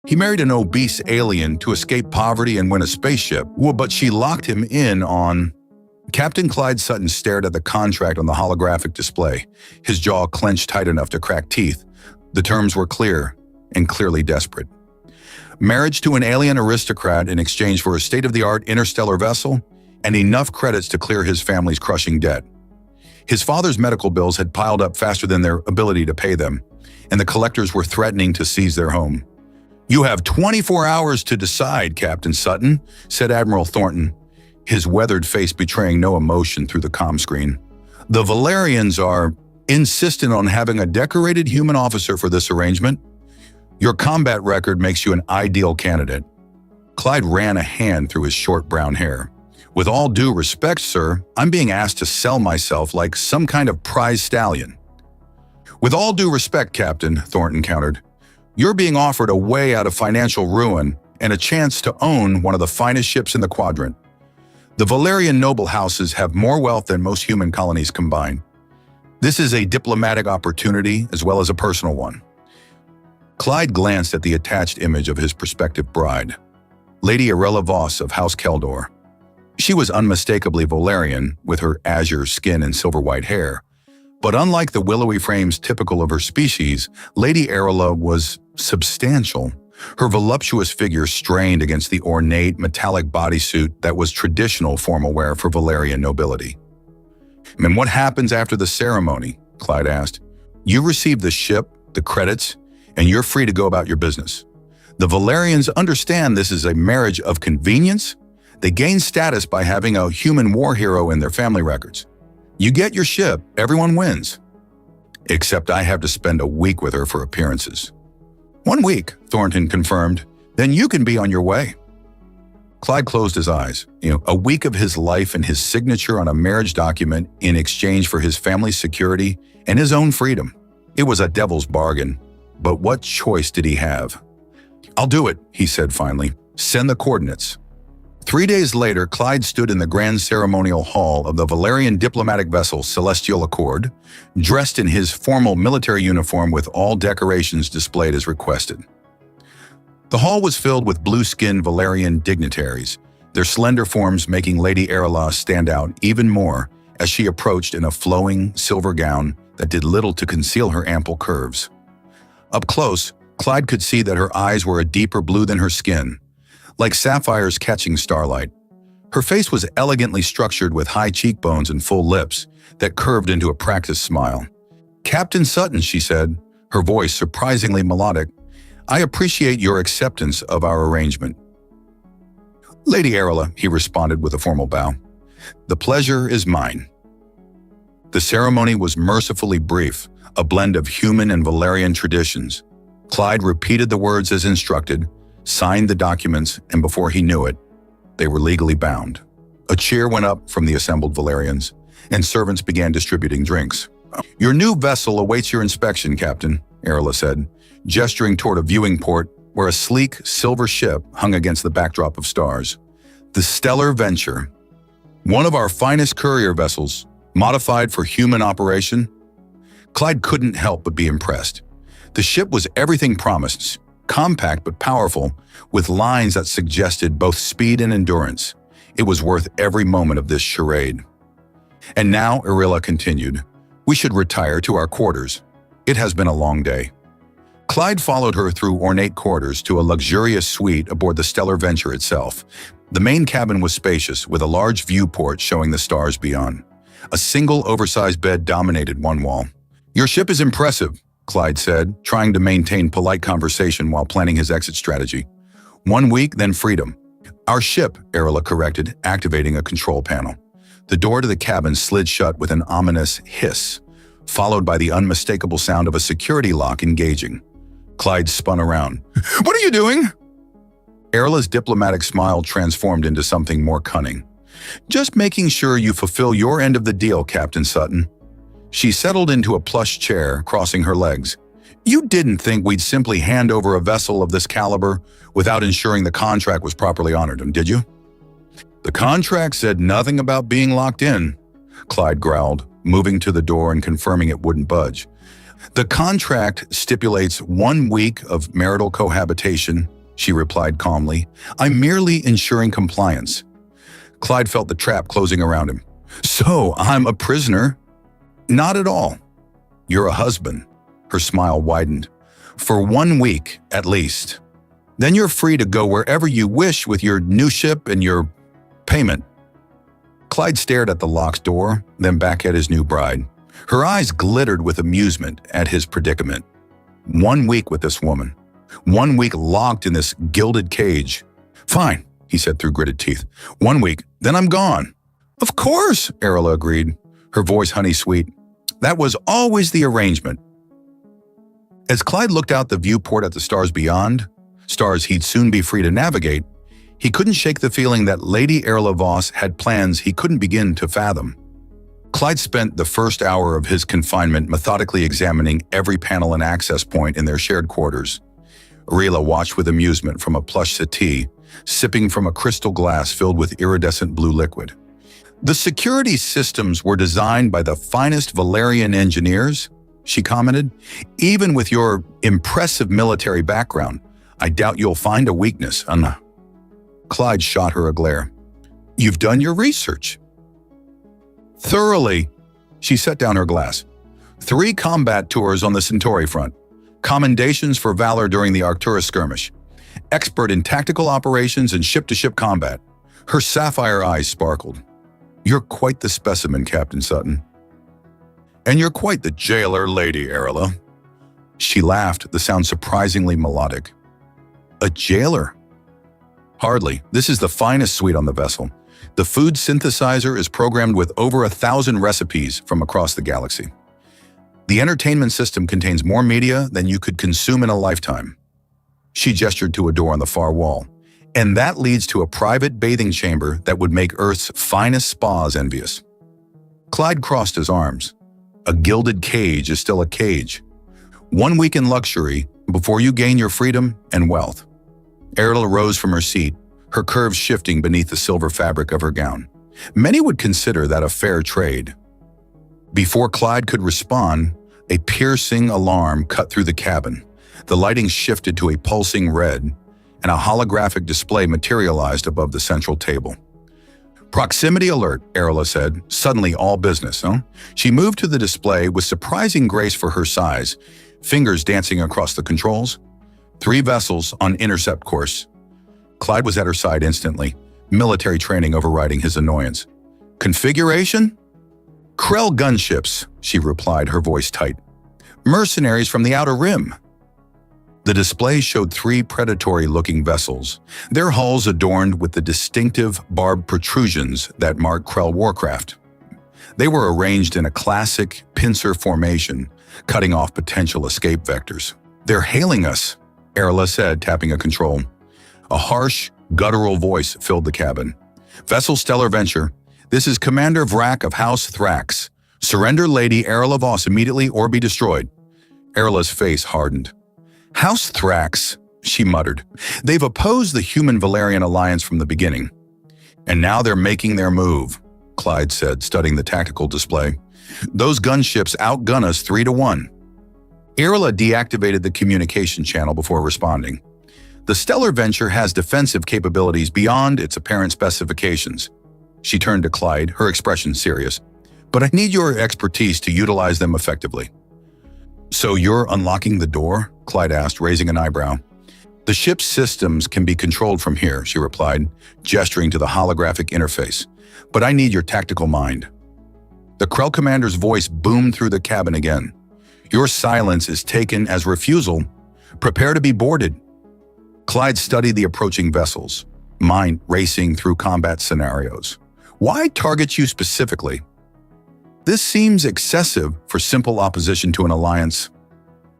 He married an obese alien to escape poverty and win a spaceship, but she locked him in on... Captain Clyde Sutton stared at the contract on the holographic display, his jaw clenched tight enough to crack teeth. The terms were clear and clearly desperate. Marriage to an alien aristocrat in exchange for a state-of-the-art interstellar vessel and enough credits to clear his family's crushing debt. His father's medical bills had piled up faster than their ability to pay them, and the collectors were threatening to seize their home. "You have 24 hours to decide, Captain Sutton," said Admiral Thornton, his weathered face betraying no emotion through the comm screen. "The Valerians are insistent on having a decorated human officer for this arrangement. Your combat record makes you an ideal candidate." Clyde ran a hand through his short brown hair. "With all due respect, sir, I'm being asked to sell myself like some kind of prize stallion." "With all due respect, Captain," Thornton countered, "you're being offered a way out of financial ruin and a chance to own one of the finest ships in the quadrant. The Valerian noble houses have more wealth than most human colonies combined. This is a diplomatic opportunity as well as a personal one." Clyde glanced at the attached image of his prospective bride, Lady Arella Voss of House Keldor. She was unmistakably Valerian, with her azure skin and silver-white hair. But unlike the willowy frames typical of her species, Lady Arella was substantial. Her voluptuous figure strained against the ornate, metallic bodysuit that was traditional formal wear for Valerian nobility. "And what happens after the ceremony?" Clyde asked. "You receive the ship, the credits, and you're free to go about your business. The Valerians understand this is a marriage of convenience. They gain status by having a human war hero in their family records. You get your ship, everyone wins. Except I have to spend a week with her for appearances." "1 week," Thornton confirmed. "Then you can be on your way." Clyde closed his eyes. A week of his life and his signature on a marriage document in exchange for his family's security and his own freedom. It was a devil's bargain. But what choice did he have? "I'll do it," he said finally. "Send the coordinates." 3 days later, Clyde stood in the grand ceremonial hall of the Valerian diplomatic vessel Celestial Accord, dressed in his formal military uniform with all decorations displayed as requested. The hall was filled with blue-skinned Valerian dignitaries, their slender forms making Lady Arella stand out even more as she approached in a flowing silver gown that did little to conceal her ample curves. Up close, Clyde could see that her eyes were a deeper blue than her skin, like sapphires catching starlight. Her face was elegantly structured with high cheekbones and full lips that curved into a practiced smile. "Captain Sutton," she said, her voice surprisingly melodic, "I appreciate your acceptance of our arrangement." "Lady Arella," he responded with a formal bow, "the pleasure is mine." The ceremony was mercifully brief, a blend of human and Valerian traditions. Clyde repeated the words as instructed, signed the documents, and before he knew it, they were legally bound. A cheer went up from the assembled Valerians, and servants began distributing drinks. "Your new vessel awaits your inspection, Captain," Arella said, gesturing toward a viewing port where a sleek, silver ship hung against the backdrop of stars. "The Stellar Venture, one of our finest courier vessels, modified for human operation." Clyde couldn't help but be impressed. The ship was everything promised, compact but powerful, with lines that suggested both speed and endurance. It was worth every moment of this charade. "And now," Arella continued, "we should retire to our quarters. It has been a long day." Clyde followed her through ornate corridors to a luxurious suite aboard the Stellar Venture itself. The main cabin was spacious, with a large viewport showing the stars beyond. A single oversized bed dominated one wall. "Your ship is impressive," Clyde said, trying to maintain polite conversation while planning his exit strategy. 1 week, then freedom." "Our ship," Arella corrected, activating a control panel. The door to the cabin slid shut with an ominous hiss, followed by the unmistakable sound of a security lock engaging. Clyde spun around. "What are you doing?" Arella's diplomatic smile transformed into something more cunning. "Just making sure you fulfill your end of the deal, Captain Sutton." She settled into a plush chair, crossing her legs. "You didn't think we'd simply hand over a vessel of this caliber without ensuring the contract was properly honored, did you?" "The contract said nothing about being locked in," Clyde growled, moving to the door and confirming it wouldn't budge. The contract stipulates 1 week of marital cohabitation, she replied calmly. I'm merely ensuring compliance. Clyde felt the trap closing around him. So, I'm a prisoner? Not at all. You're a husband. Her smile widened. For 1 week, at least. Then you're free to go wherever you wish with your new ship and your payment. Clyde stared at the locked door, then back at his new bride. Her eyes glittered with amusement at his predicament. 1 week with this woman. 1 week locked in this gilded cage. Fine, he said through gritted teeth. 1 week, then I'm gone. Of course, Arla agreed, her voice honey-sweet. That was always the arrangement. As Clyde looked out the viewport at the stars beyond, stars he'd soon be free to navigate, he couldn't shake the feeling that Lady Erla Voss had plans he couldn't begin to fathom. Clyde spent the first hour of his confinement methodically examining every panel and access point in their shared quarters. Arela watched with amusement from a plush settee, sipping from a crystal glass filled with iridescent blue liquid. The security systems were designed by the finest Valerian engineers, she commented. Even with your impressive military background, I doubt you'll find a weakness. Clyde shot her a glare. You've done your research. Thoroughly. She set down her glass. 3 combat tours on the Centauri front. Commendations for valor during the Arcturus skirmish. Expert in tactical operations and ship-to-ship combat. Her sapphire eyes sparkled. You're quite the specimen, Captain Sutton. And you're quite the jailer, Lady Erla. She laughed, the sound surprisingly melodic. A jailer? Hardly. This is the finest suite on the vessel. The food synthesizer is programmed with over 1,000 recipes from across the galaxy. The entertainment system contains more media than you could consume in a lifetime. She gestured to a door on the far wall. And that leads to a private bathing chamber that would make Earth's finest spas envious. Clyde crossed his arms. A gilded cage is still a cage. 1 week in luxury before you gain your freedom and wealth. Erla rose from her seat, her curves shifting beneath the silver fabric of her gown. Many would consider that a fair trade. Before Clyde could respond, a piercing alarm cut through the cabin. The lighting shifted to a pulsing red, and a holographic display materialized above the central table. Proximity alert, Erla said, suddenly all business, huh? She moved to the display with surprising grace for her size, fingers dancing across the controls. 3 vessels on intercept course. Clyde was at her side instantly, military training overriding his annoyance. Configuration? Krell gunships, she replied, her voice tight. Mercenaries from the Outer Rim. The display showed 3 predatory-looking vessels, their hulls adorned with the distinctive barbed protrusions that mark Krell warcraft. They were arranged in a classic pincer formation, cutting off potential escape vectors. They're hailing us, Erla said, tapping a control. A harsh, guttural voice filled the cabin. Vessel Stellar Venture, this is Commander Vrak of House Thrax. Surrender Lady Erla Voss immediately or be destroyed. Erla's face hardened. House Thrax, she muttered. They've opposed the human-Valerian alliance from the beginning. And now they're making their move, Clyde said, studying the tactical display. Those gunships outgun us 3-1. Erla deactivated the communication channel before responding. The Stellar Venture has defensive capabilities beyond its apparent specifications. She turned to Clyde, her expression serious. But I need your expertise to utilize them effectively. So you're unlocking the door? Clyde asked, raising an eyebrow. The ship's systems can be controlled from here, she replied, gesturing to the holographic interface. But I need your tactical mind. The Krell commander's voice boomed through the cabin again. Your silence is taken as refusal. Prepare to be boarded. Clyde studied the approaching vessels, mind racing through combat scenarios. Why target you specifically? This seems excessive for simple opposition to an alliance.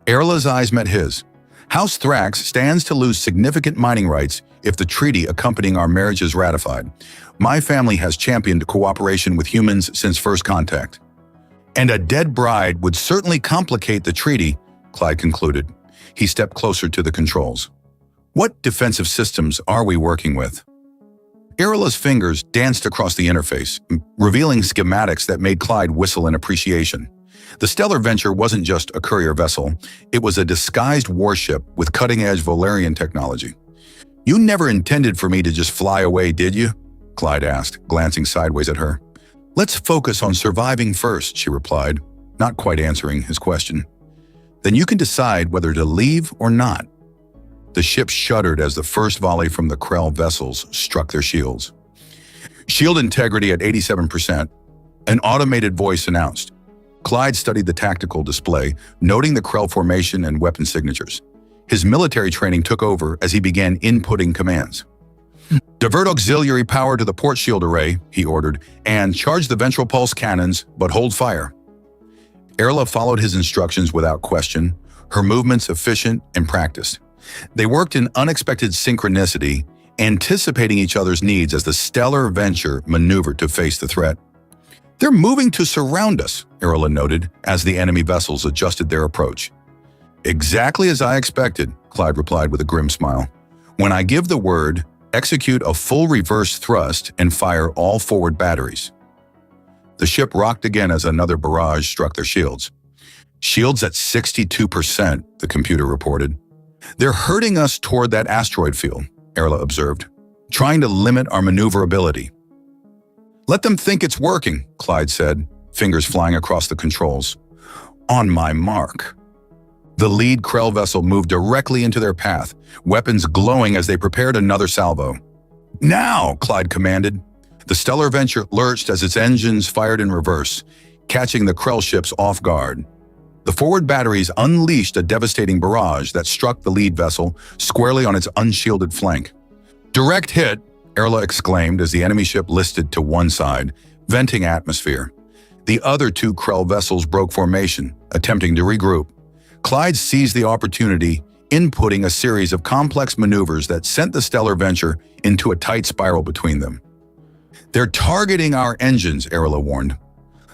Erla's eyes met his. House Thrax stands to lose significant mining rights if the treaty accompanying our marriage is ratified. My family has championed cooperation with humans since first contact. And a dead bride would certainly complicate the treaty, Clyde concluded. He stepped closer to the controls. What defensive systems are we working with? Erla's fingers danced across the interface, revealing schematics that made Clyde whistle in appreciation. The Stellar Venture wasn't just a courier vessel, it was a disguised warship with cutting-edge Valerian technology. "You never intended for me to just fly away, did you?" Clyde asked, glancing sideways at her. "Let's focus on surviving first," she replied, not quite answering his question. "Then you can decide whether to leave or not." The ship shuddered as the first volley from the Krell vessels struck their shields. "Shield integrity at 87%, an automated voice announced. Clyde studied the tactical display, noting the Krell formation and weapon signatures. His military training took over as he began inputting commands. "Divert auxiliary power to the port shield array," he ordered, "and charge the ventral pulse cannons, but hold fire." Erla followed his instructions without question, her movements efficient and practiced. They worked in unexpected synchronicity, anticipating each other's needs as the Stellar Venture maneuvered to face the threat. "They're moving to surround us," Erla noted, as the enemy vessels adjusted their approach. "Exactly as I expected," Clyde replied with a grim smile. "When I give the word, execute a full reverse thrust and fire all forward batteries." The ship rocked again as another barrage struck their shields. "Shields at 62%, the computer reported. "They're herding us toward that asteroid field," Erla observed, "trying to limit our maneuverability." "Let them think it's working," Clyde said, fingers flying across the controls. "On my mark." The lead Krell vessel moved directly into their path, weapons glowing as they prepared another salvo. "Now!" Clyde commanded. The Stellar Venture lurched as its engines fired in reverse, catching the Krell ships off guard. The forward batteries unleashed a devastating barrage that struck the lead vessel squarely on its unshielded flank. "Direct hit!" Erla exclaimed as the enemy ship listed to one side, venting atmosphere. The other two Krell vessels broke formation, attempting to regroup. Clyde seized the opportunity, inputting a series of complex maneuvers that sent the Stellar Venture into a tight spiral between them. "They're targeting our engines," Erla warned.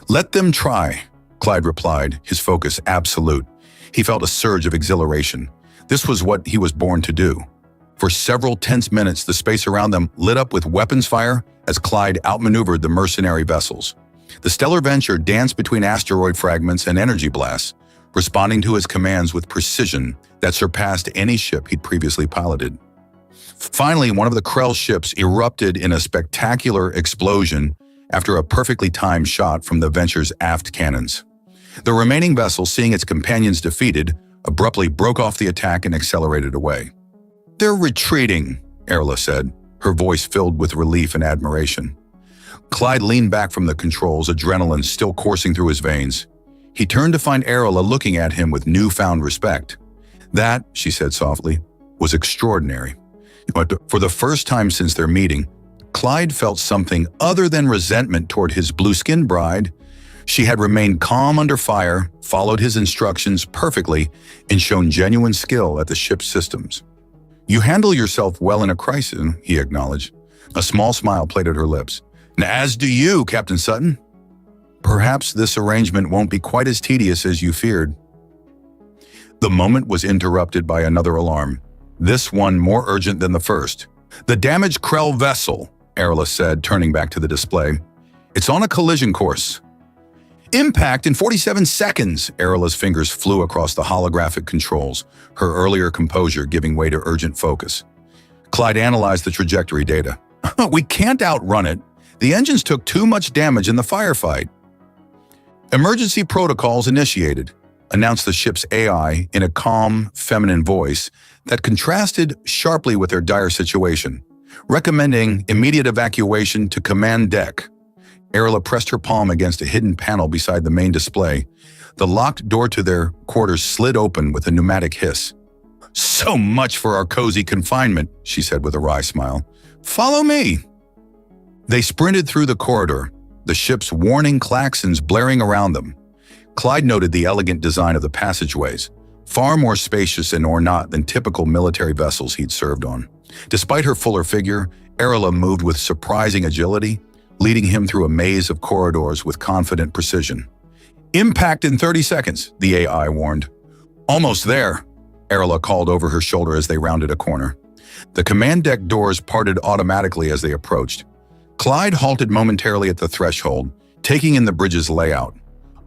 "Let them try," Clyde replied, his focus absolute. He felt a surge of exhilaration. This was what he was born to do. For several tense minutes, the space around them lit up with weapons fire as Clyde outmaneuvered the mercenary vessels. The Stellar Venture danced between asteroid fragments and energy blasts, responding to his commands with precision that surpassed any ship he'd previously piloted. Finally, one of the Krell ships erupted in a spectacular explosion after a perfectly timed shot from the Venture's aft cannons. The remaining vessel, seeing its companions defeated, abruptly broke off the attack and accelerated away. "They're retreating," Erla said, her voice filled with relief and admiration. Clyde leaned back from the controls, adrenaline still coursing through his veins. He turned to find Erla looking at him with newfound respect. "That," she said softly, "was extraordinary." But for the first time since their meeting, Clyde felt something other than resentment toward his blue-skinned bride. She had remained calm under fire, followed his instructions perfectly, and shown genuine skill at the ship's systems. "You handle yourself well in a crisis," he acknowledged. A small smile played at her lips. "As do you, Captain Sutton. Perhaps this arrangement won't be quite as tedious as you feared." The moment was interrupted by another alarm, this one more urgent than the first. "The damaged Krell vessel," Erla said, turning back to the display. "It's on a collision course." "Impact in 47 seconds!" Erla's fingers flew across the holographic controls, her earlier composure giving way to urgent focus. Clyde analyzed the trajectory data. "We can't outrun it. The engines took too much damage in the firefight." "Emergency protocols initiated," announced the ship's AI in a calm, feminine voice that contrasted sharply with their dire situation, recommending immediate evacuation to command deck. Erla pressed her palm against a hidden panel beside the main display. The locked door to their quarters slid open with a pneumatic hiss. "So much for our cozy confinement," she said with a wry smile. "Follow me." They sprinted through the corridor, the ship's warning klaxons blaring around them. Clyde noted the elegant design of the passageways, far more spacious and ornate than typical military vessels he'd served on. Despite her fuller figure, Erla moved with surprising agility, leading him through a maze of corridors with confident precision. "Impact in 30 seconds, the AI warned. "Almost there," Erla called over her shoulder as they rounded a corner. The command deck doors parted automatically as they approached. Clyde halted momentarily at the threshold, taking in the bridge's layout.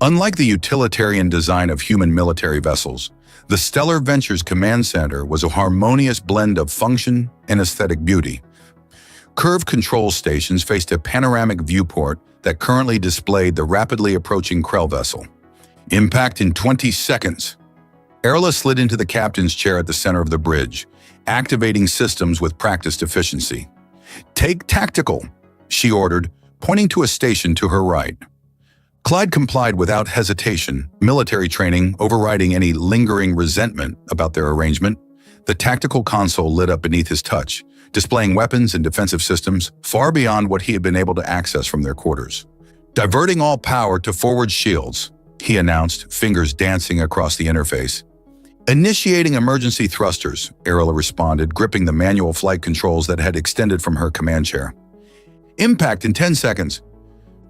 Unlike the utilitarian design of human military vessels, the Stellar Ventures Command Center was a harmonious blend of function and aesthetic beauty. Curved control stations faced a panoramic viewport that currently displayed the rapidly approaching Krell vessel. Impact in 20 seconds. Erla slid into the captain's chair at the center of the bridge, activating systems with practiced efficiency. "Take tactical," she ordered, pointing to a station to her right. Clyde complied without hesitation, military training overriding any lingering resentment about their arrangement. The tactical console lit up beneath his touch, displaying weapons and defensive systems far beyond what he had been able to access from their quarters. "Diverting all power to forward shields," he announced, fingers dancing across the interface. "Initiating emergency thrusters," Erla responded, gripping the manual flight controls that had extended from her command chair. "Impact in 10 seconds."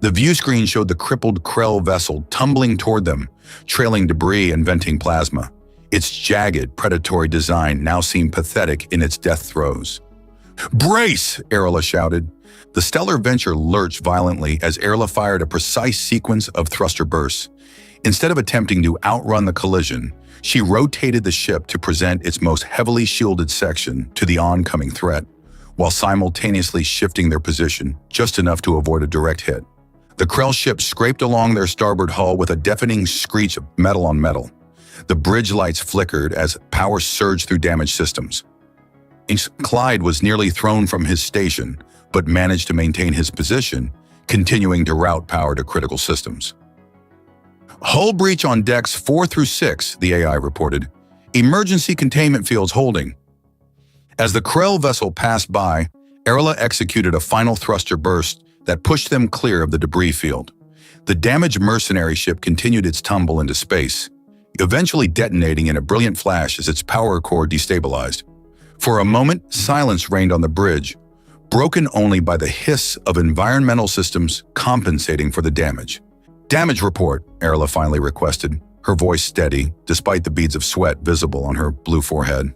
The view screen showed the crippled Krell vessel tumbling toward them, trailing debris and venting plasma. Its jagged, predatory design now seemed pathetic in its death throes. "Brace!" Erla shouted. The Stellar Venture lurched violently as Erla fired a precise sequence of thruster bursts. Instead of attempting to outrun the collision, she rotated the ship to present its most heavily shielded section to the oncoming threat, while simultaneously shifting their position just enough to avoid a direct hit. The Krell ship scraped along their starboard hull with a deafening screech of metal on metal. The bridge lights flickered as power surged through damaged systems. Clyde was nearly thrown from his station, but managed to maintain his position, continuing to route power to critical systems. "Hull breach on decks 4 through 6, the AI reported. "Emergency containment fields holding." As the Krell vessel passed by, Erla executed a final thruster burst that pushed them clear of the debris field. The damaged mercenary ship continued its tumble into space, eventually detonating in a brilliant flash as its power core destabilized. For a moment, silence reigned on the bridge, broken only by the hiss of environmental systems compensating for the damage. "Damage report," Erla finally requested, her voice steady, despite the beads of sweat visible on her blue forehead.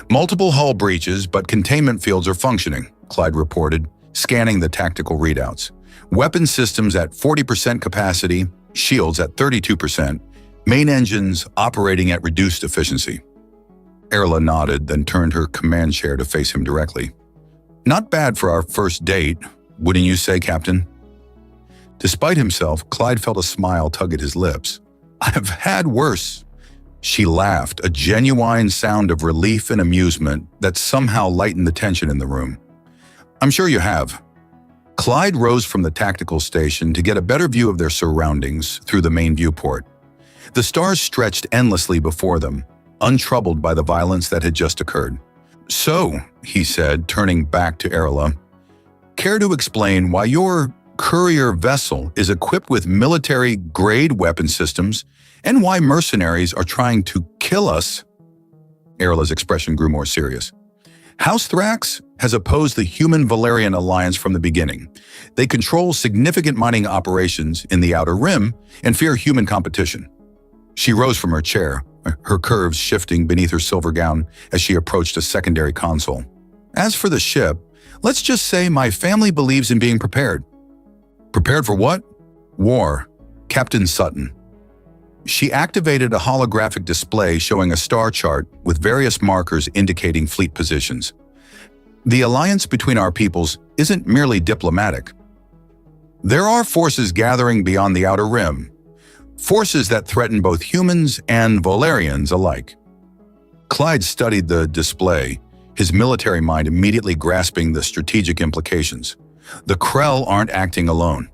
"Multiple hull breaches, but containment fields are functioning," Clyde reported, scanning the tactical readouts. "Weapon systems at 40% capacity, shields at 32%, main engines operating at reduced efficiency." Erla nodded, then turned her command chair to face him directly. "Not bad for our first date, wouldn't you say, Captain?" Despite himself, Clyde felt a smile tug at his lips. "I've had worse." She laughed, a genuine sound of relief and amusement that somehow lightened the tension in the room. "I'm sure you have." Clyde rose from the tactical station to get a better view of their surroundings through the main viewport. The stars stretched endlessly before them, untroubled by the violence that had just occurred. "So," he said, turning back to Erla, "care to explain why your courier vessel is equipped with military-grade weapon systems and why mercenaries are trying to kill us?" Erla's expression grew more serious. "House Thrax has opposed the Human-Valerian alliance from the beginning. They control significant mining operations in the Outer Rim and fear human competition." She rose from her chair, her curves shifting beneath her silver gown as she approached a secondary console. "As for the ship, let's just say my family believes in being prepared." "Prepared for what?" "War. Captain Sutton." She activated a holographic display showing a star chart with various markers indicating fleet positions. "The alliance between our peoples isn't merely diplomatic. There are forces gathering beyond the Outer Rim, forces that threaten both humans and Valerians alike." Clyde studied the display, his military mind immediately grasping the strategic implications. The Krell aren't acting alone.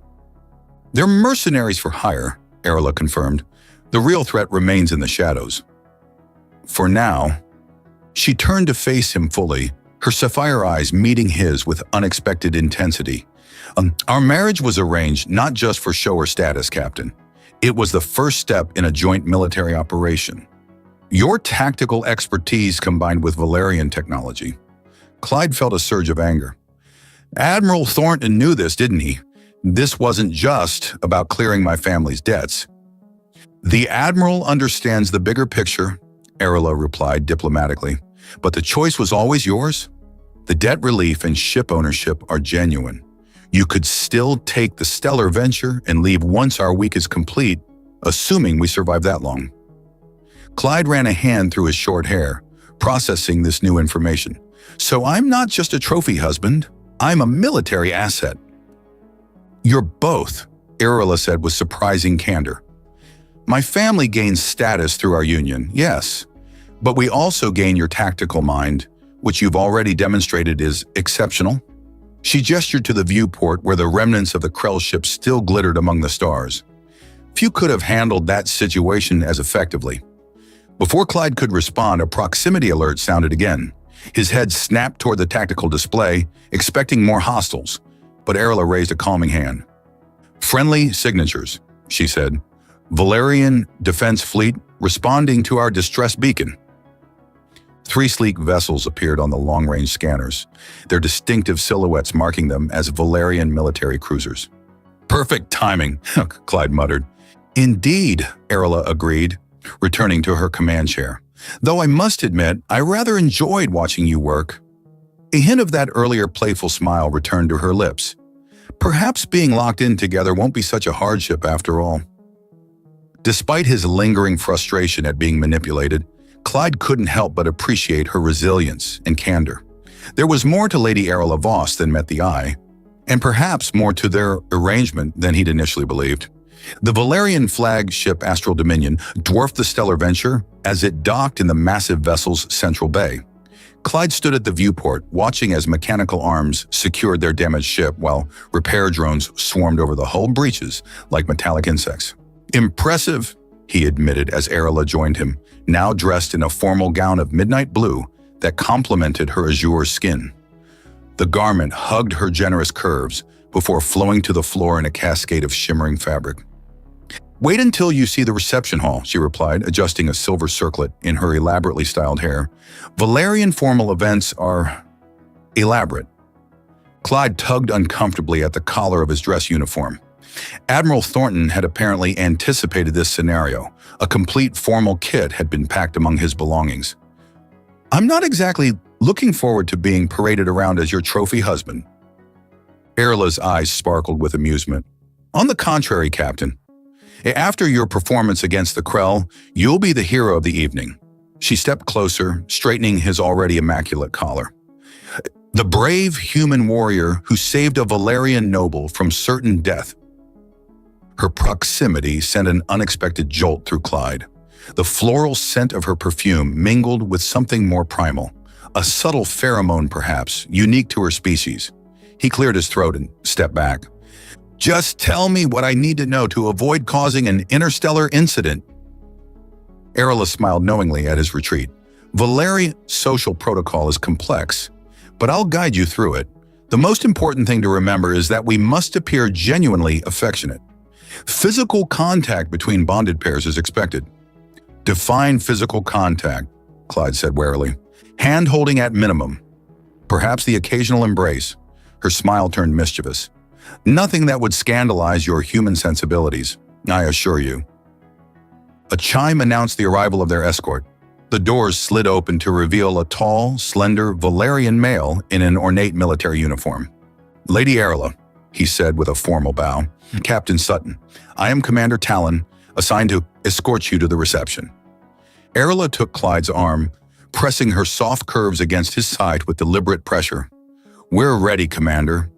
"They're mercenaries for hire," Erla confirmed. "The real threat remains in the shadows." For now, she turned to face him fully, her sapphire eyes meeting his with unexpected intensity. "Our marriage was arranged not just for show or status, Captain. It was the first step in a joint military operation. Your tactical expertise combined with Valerian technology." Clyde felt a surge of anger. "Admiral Thornton knew this, didn't he? This wasn't just about clearing my family's debts." "The Admiral understands the bigger picture," Erla replied diplomatically, "but the choice was always yours. The debt relief and ship ownership are genuine. You could still take the Stellar Venture and leave once our week is complete, assuming we survive that long. Clyde ran a hand through his short hair, processing this new information. So I'm not just a trophy husband, I'm a military asset. You're both, Arilla said with surprising candor. My family gains status through our union, yes, but we also gain your tactical mind, which you've already demonstrated is exceptional. She gestured to the viewport where the remnants of the Krell ship still glittered among the stars. Few could have handled that situation as effectively. Before Clyde could respond, a proximity alert sounded again. His head snapped toward the tactical display, expecting more hostiles, but Arilla raised a calming hand. Friendly signatures, she said. Valerian Defense Fleet responding to our distress beacon. 3 sleek vessels appeared on the long-range scanners, their distinctive silhouettes marking them as Valerian military cruisers. Perfect timing, Clyde muttered. Indeed, Arilla agreed, returning to her command chair. Though I must admit, I rather enjoyed watching you work. A hint of that earlier playful smile returned to her lips. Perhaps being locked in together won't be such a hardship after all. Despite his lingering frustration at being manipulated, Clyde couldn't help but appreciate her resilience and candor. There was more to Lady Arilla Voss than met the eye, and perhaps more to their arrangement than he'd initially believed. The Valerian flagship Astral Dominion dwarfed the Stellar Venture as it docked in the massive vessel's central bay. Clyde stood at the viewport, watching as mechanical arms secured their damaged ship while repair drones swarmed over the hull breaches like metallic insects. Impressive, he admitted as Arilla joined him, now dressed in a formal gown of midnight blue that complemented her azure skin. The garment hugged her generous curves before flowing to the floor in a cascade of shimmering fabric. Wait until you see the reception hall, she replied, adjusting a silver circlet in her elaborately styled hair. Valerian formal events are elaborate. Clyde tugged uncomfortably at the collar of his dress uniform. Admiral Thornton had apparently anticipated this scenario. A complete formal kit had been packed among his belongings. I'm not exactly looking forward to being paraded around as your trophy husband. Arilla's eyes sparkled with amusement. On the contrary, Captain. After your performance against the Krell, you'll be the hero of the evening. She stepped closer, straightening his already immaculate collar. The brave human warrior who saved a Valerian noble from certain death. Her proximity sent an unexpected jolt through Clyde. The floral scent of her perfume mingled with something more primal, a subtle pheromone perhaps, unique to her species. He cleared his throat and stepped back. Just tell me what I need to know to avoid causing an interstellar incident. Arilla smiled knowingly at his retreat. Valerian social protocol is complex, but I'll guide you through it. The most important thing to remember is that we must appear genuinely affectionate. Physical contact between bonded pairs is expected. Define physical contact, Clyde said warily. Hand-holding at minimum. Perhaps the occasional embrace. Her smile turned mischievous. Nothing that would scandalize your human sensibilities, I assure you. A chime announced the arrival of their escort. The doors slid open to reveal a tall, slender Valerian male in an ornate military uniform. Lady Arilla, he said with a formal bow. Captain Sutton, I am Commander Talon, assigned to escort you to the reception. Arilla took Clyde's arm, pressing her soft curves against his side with deliberate pressure. We're ready, Commander.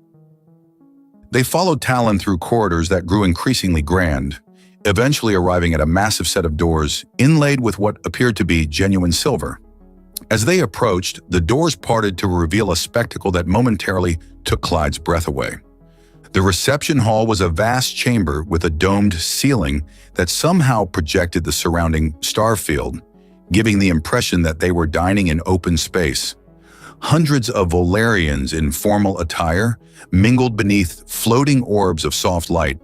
They followed Talon through corridors that grew increasingly grand, eventually arriving at a massive set of doors inlaid with what appeared to be genuine silver. As they approached, the doors parted to reveal a spectacle that momentarily took Clyde's breath away. The reception hall was a vast chamber with a domed ceiling that somehow projected the surrounding star field, giving the impression that they were dining in open space. Hundreds of Valerians in formal attire mingled beneath floating orbs of soft light,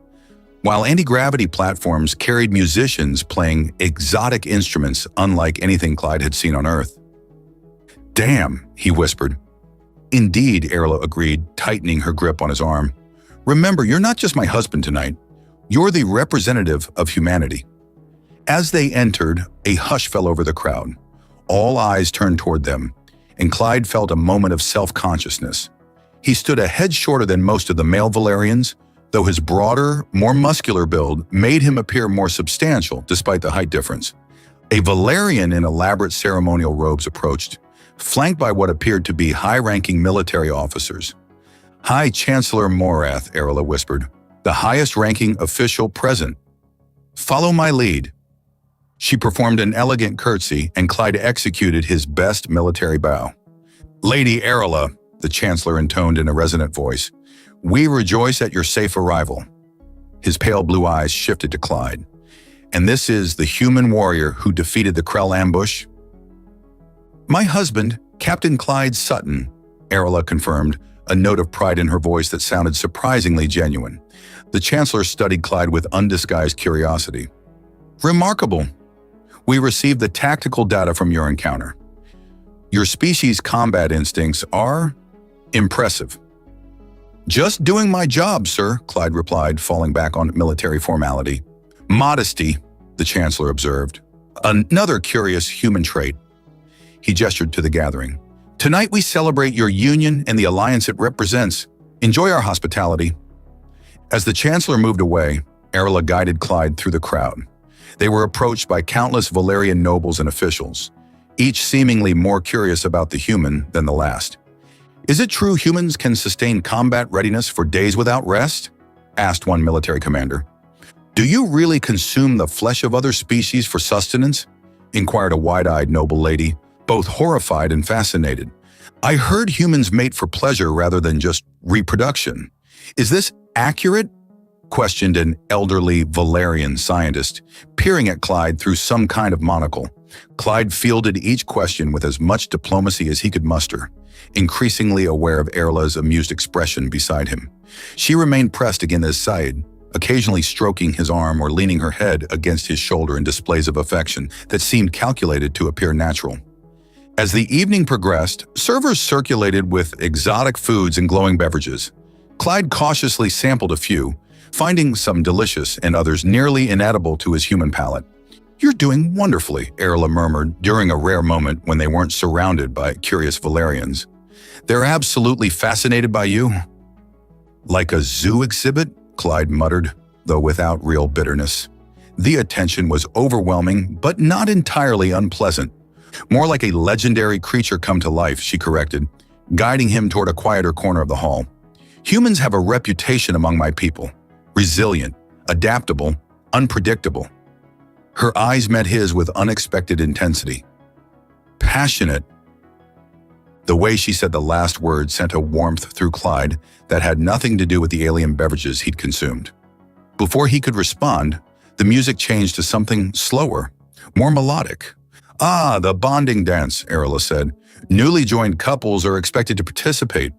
while anti-gravity platforms carried musicians playing exotic instruments unlike anything Clyde had seen on Earth. Damn, he whispered. Indeed, Arilla agreed, tightening her grip on his arm. Remember, you're not just my husband tonight. You're the representative of humanity. As they entered, a hush fell over the crowd. All eyes turned toward them, and Clyde felt a moment of self-consciousness. He stood a head shorter than most of the male Valerians, though his broader, more muscular build made him appear more substantial despite the height difference. A Valerian in elaborate ceremonial robes approached, flanked by what appeared to be high-ranking military officers. "High Chancellor Morath," Arela whispered, "the highest-ranking official present. Follow my lead." She performed an elegant curtsy, and Clyde executed his best military bow. "Lady Arela," the Chancellor intoned in a resonant voice, "we rejoice at your safe arrival." His pale blue eyes shifted to Clyde. "And this is the human warrior who defeated the Krell ambush?" "My husband, Captain Clyde Sutton," Arela confirmed, a note of pride in her voice that sounded surprisingly genuine. The Chancellor studied Clyde with undisguised curiosity. "Remarkable. We received the tactical data from your encounter. Your species' combat instincts are impressive." "Just doing my job, sir," Clyde replied, falling back on military formality. "Modesty," the Chancellor observed. "Another curious human trait." He gestured to the gathering. "Tonight we celebrate your union and the alliance it represents. Enjoy our hospitality." As the Chancellor moved away, Arela guided Clyde through the crowd. They were approached by countless Valerian nobles and officials, each seemingly more curious about the human than the last. "Is it true humans can sustain combat readiness for days without rest?" asked one military commander. "Do you really consume the flesh of other species for sustenance?" inquired a wide-eyed noble lady, both horrified and fascinated. "I heard humans mate for pleasure rather than just reproduction. Is this accurate?" questioned an elderly Valerian scientist, peering at Clyde through some kind of monocle. Clyde fielded each question with as much diplomacy as he could muster, increasingly aware of Arela's amused expression beside him. She remained pressed against his side, occasionally stroking his arm or leaning her head against his shoulder in displays of affection that seemed calculated to appear natural. As the evening progressed, servers circulated with exotic foods and glowing beverages. Clyde cautiously sampled a few, finding some delicious and others nearly inedible to his human palate. "You're doing wonderfully," Arela murmured during a rare moment when they weren't surrounded by curious Valerians. "They're absolutely fascinated by you." "Like a zoo exhibit?" Clyde muttered, though without real bitterness. The attention was overwhelming, but not entirely unpleasant. "More like a legendary creature come to life," she corrected, guiding him toward a quieter corner of the hall. "Humans have a reputation among my people. Resilient, adaptable, unpredictable." Her eyes met his with unexpected intensity. "Passionate." The way she said the last word sent a warmth through Clyde that had nothing to do with the alien beverages he'd consumed. Before he could respond, the music changed to something slower, more melodic. "Ah, the bonding dance," Arela said. "Newly joined couples are expected to participate."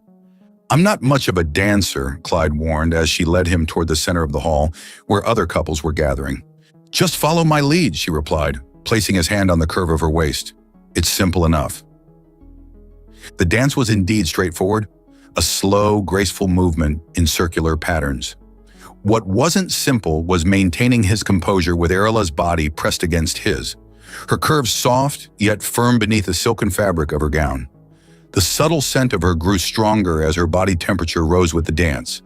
"I'm not much of a dancer," Clyde warned as she led him toward the center of the hall, where other couples were gathering. "Just follow my lead," she replied, placing his hand on the curve of her waist. "It's simple enough." The dance was indeed straightforward, a slow, graceful movement in circular patterns. What wasn't simple was maintaining his composure with Arela's body pressed against his, her curves soft yet firm beneath the silken fabric of her gown. The subtle scent of her grew stronger as her body temperature rose with the dance,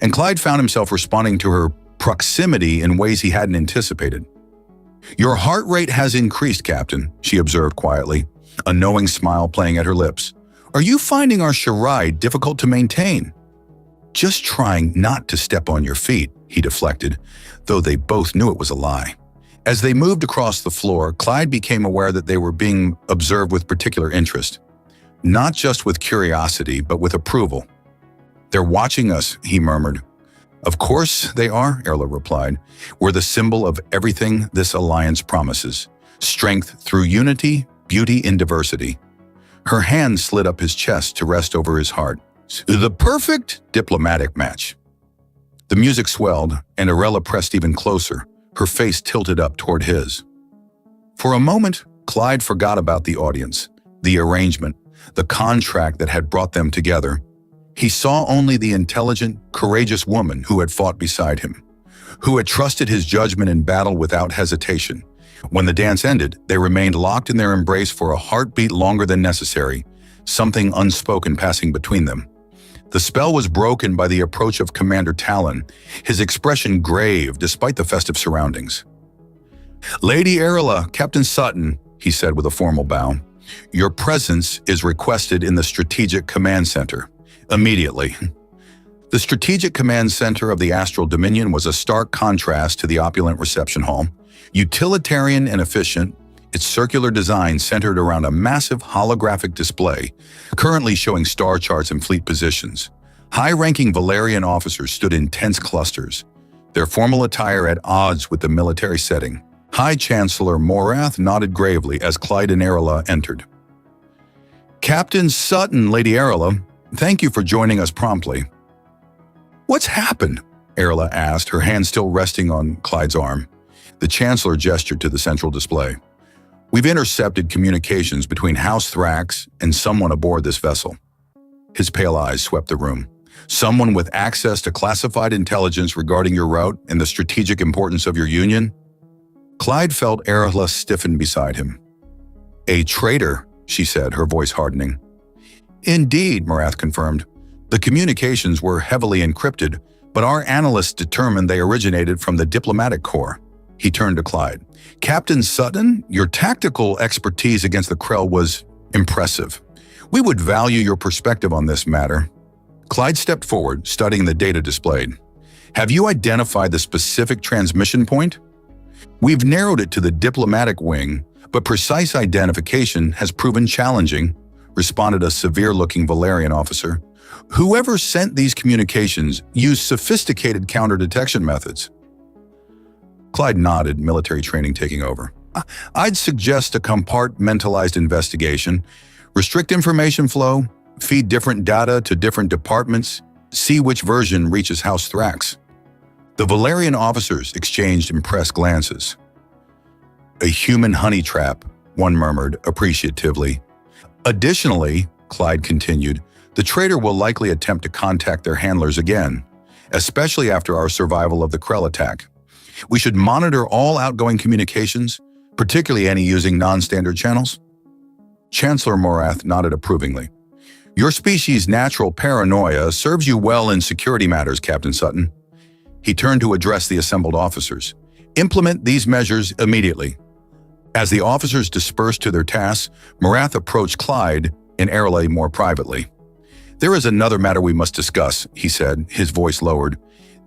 and Clyde found himself responding to her proximity in ways he hadn't anticipated. "Your heart rate has increased, Captain," she observed quietly, a knowing smile playing at her lips. "Are you finding our charade difficult to maintain?" "Just trying not to step on your feet," he deflected, though they both knew it was a lie. As they moved across the floor, Clyde became aware that they were being observed with particular interest. Not just with curiosity, but with approval. "They're watching us," he murmured. "Of course they are," Arela replied. "We're the symbol of everything this alliance promises. Strength through unity, beauty in diversity." Her hand slid up his chest to rest over his heart. "The perfect diplomatic match." The music swelled, and Arela pressed even closer, her face tilted up toward his. For a moment, Clyde forgot about the audience, the arrangement, the contract that had brought them together. He saw only the intelligent, courageous woman who had fought beside him, who had trusted his judgment in battle without hesitation. When the dance ended, they remained locked in their embrace for a heartbeat longer than necessary, something unspoken passing between them. The spell was broken by the approach of Commander Talon, his expression grave despite the festive surroundings. "Lady Arilla, Captain Sutton," he said with a formal bow, "your presence is requested in the Strategic Command Center. Immediately." The Strategic Command Center of the Astral Dominion was a stark contrast to the opulent reception hall. Utilitarian and efficient, its circular design centered around a massive holographic display, currently showing star charts and fleet positions. High-ranking Valerian officers stood in tense clusters, their formal attire at odds with the military setting. High Chancellor Morath nodded gravely as Clyde and Arilla entered. "Captain Sutton, Lady Arilla, thank you for joining us promptly." "What's happened?" Arilla asked, her hand still resting on Clyde's arm. The Chancellor gestured to the central display. "We've intercepted communications between House Thrax and someone aboard this vessel." His pale eyes swept the room. "Someone with access to classified intelligence regarding your route and the strategic importance of your union?" Clyde felt Arilla stiffen beside him. "A traitor," she said, her voice hardening. "Indeed," Morath confirmed. "The communications were heavily encrypted, but our analysts determined they originated from the diplomatic corps." He turned to Clyde. "Captain Sutton, your tactical expertise against the Krell was impressive. We would value your perspective on this matter." Clyde stepped forward, studying the data displayed. "Have you identified the specific transmission point?" "We've narrowed it to the diplomatic wing, but precise identification has proven challenging," responded a severe-looking Valerian officer. "Whoever sent these communications used sophisticated counter-detection methods." Clyde nodded, military training taking over. "I'd suggest a compartmentalized investigation. Restrict information flow, feed different data to different departments, see which version reaches House Thrax." The Valerian officers exchanged impressed glances. "A human honey trap," one murmured appreciatively. "Additionally," Clyde continued, "the traitor will likely attempt to contact their handlers again, especially after our survival of the Krell attack. We should monitor all outgoing communications, particularly any using non-standard channels." Chancellor Morath nodded approvingly. "Your species' natural paranoia serves you well in security matters, Captain Sutton." He turned to address the assembled officers. "Implement these measures immediately." As the officers dispersed to their tasks, Morath approached Clyde and Arilla more privately. "There is another matter we must discuss," he said, his voice lowered.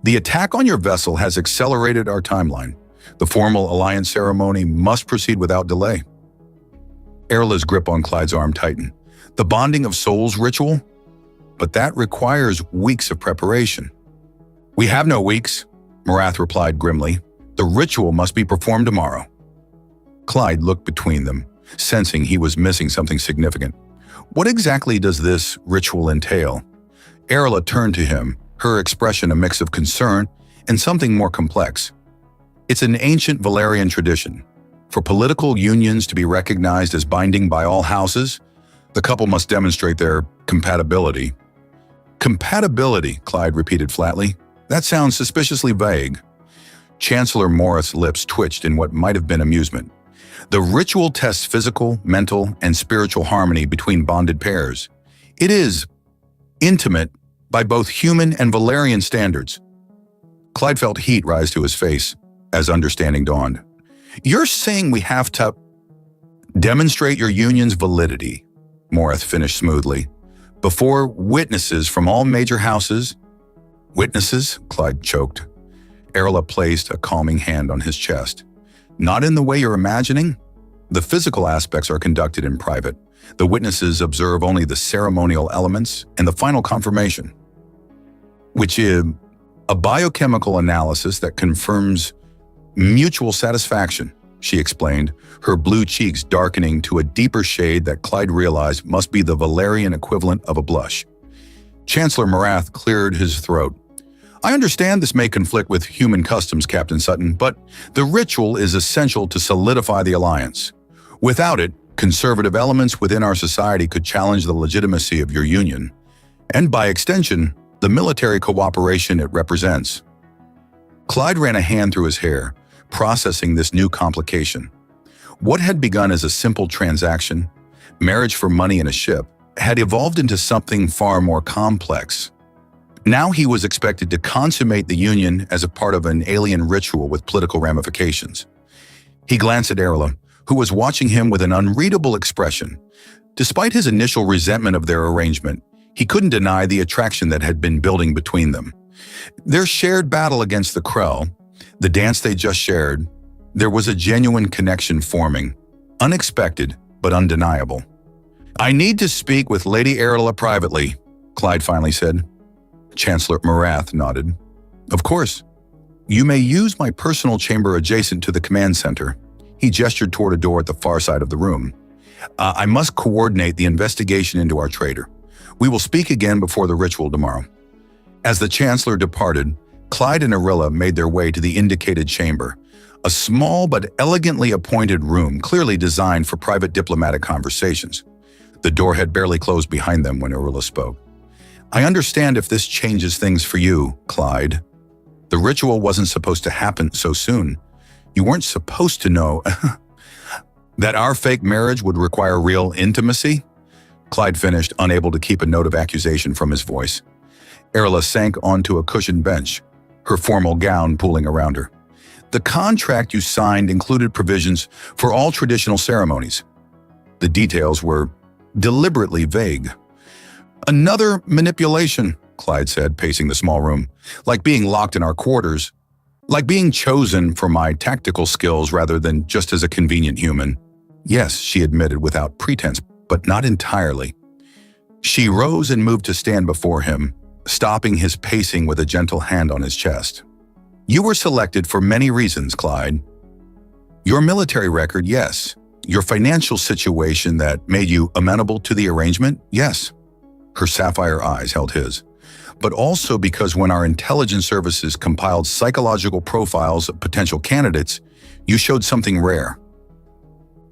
"The attack on your vessel has accelerated our timeline. The formal alliance ceremony must proceed without delay." Arilla's grip on Clyde's arm tightened. "The bonding of souls ritual? But that requires weeks of preparation." "We have no weeks," Morath replied grimly. "The ritual must be performed tomorrow." Clyde looked between them, sensing he was missing something significant. "What exactly does this ritual entail?" Arilla turned to him, her expression a mix of concern and something more complex. "It's an ancient Valerian tradition. For political unions to be recognized as binding by all houses, the couple must demonstrate their compatibility." "Compatibility," Clyde repeated flatly. "That sounds suspiciously vague." Chancellor Morath's lips twitched in what might have been amusement. "The ritual tests physical, mental, and spiritual harmony between bonded pairs. It is intimate by both human and Valerian standards." Clyde felt heat rise to his face as understanding dawned. "You're saying we have to demonstrate your union's validity," Morath finished smoothly, "before witnesses from all major houses." "Witnesses?" Clyde choked. Arilla placed a calming hand on his chest. "Not in the way you're imagining. The physical aspects are conducted in private. The witnesses observe only the ceremonial elements and the final confirmation, which is a biochemical analysis that confirms mutual satisfaction," she explained, her blue cheeks darkening to a deeper shade that Clyde realized must be the Valerian equivalent of a blush. Chancellor Morath cleared his throat. "I understand this may conflict with human customs, Captain Sutton, but the ritual is essential to solidify the alliance. Without it, conservative elements within our society could challenge the legitimacy of your union, and by extension, the military cooperation it represents." Clyde ran a hand through his hair, processing this new complication. What had begun as a simple transaction, marriage for money and a ship, had evolved into something far more complex. Now he was expected to consummate the union as a part of an alien ritual with political ramifications. He glanced at Erla, who was watching him with an unreadable expression. Despite his initial resentment of their arrangement, he couldn't deny the attraction that had been building between them. Their shared battle against the Krell, the dance they just shared, there was a genuine connection forming, unexpected but undeniable. "I need to speak with Lady Erla privately," Clyde finally said. Chancellor Marath nodded. "Of course. You may use my personal chamber adjacent to the command center." He gestured toward a door at the far side of the room. "I must coordinate the investigation into our traitor. We will speak again before the ritual tomorrow." As the Chancellor departed, Clyde and Arilla made their way to the indicated chamber, a small but elegantly appointed room clearly designed for private diplomatic conversations. The door had barely closed behind them when Arilla spoke. "I understand if this changes things for you, Clyde. The ritual wasn't supposed to happen so soon. You weren't supposed to know that our fake marriage would require real intimacy?" Clyde finished, unable to keep a note of accusation from his voice. Erla sank onto a cushioned bench, her formal gown pooling around her. "The contract you signed included provisions for all traditional ceremonies. The details were deliberately vague." "Another manipulation," Clyde said, pacing the small room. "Like being locked in our quarters. Like being chosen for my tactical skills rather than just as a convenient human." "Yes," she admitted without pretense, but not entirely. She rose and moved to stand before him, stopping his pacing with a gentle hand on his chest. "You were selected for many reasons, Clyde. Your military record, yes. Your financial situation that made you amenable to the arrangement, yes." Her sapphire eyes held his. "But also because when our intelligence services compiled psychological profiles of potential candidates, you showed something rare."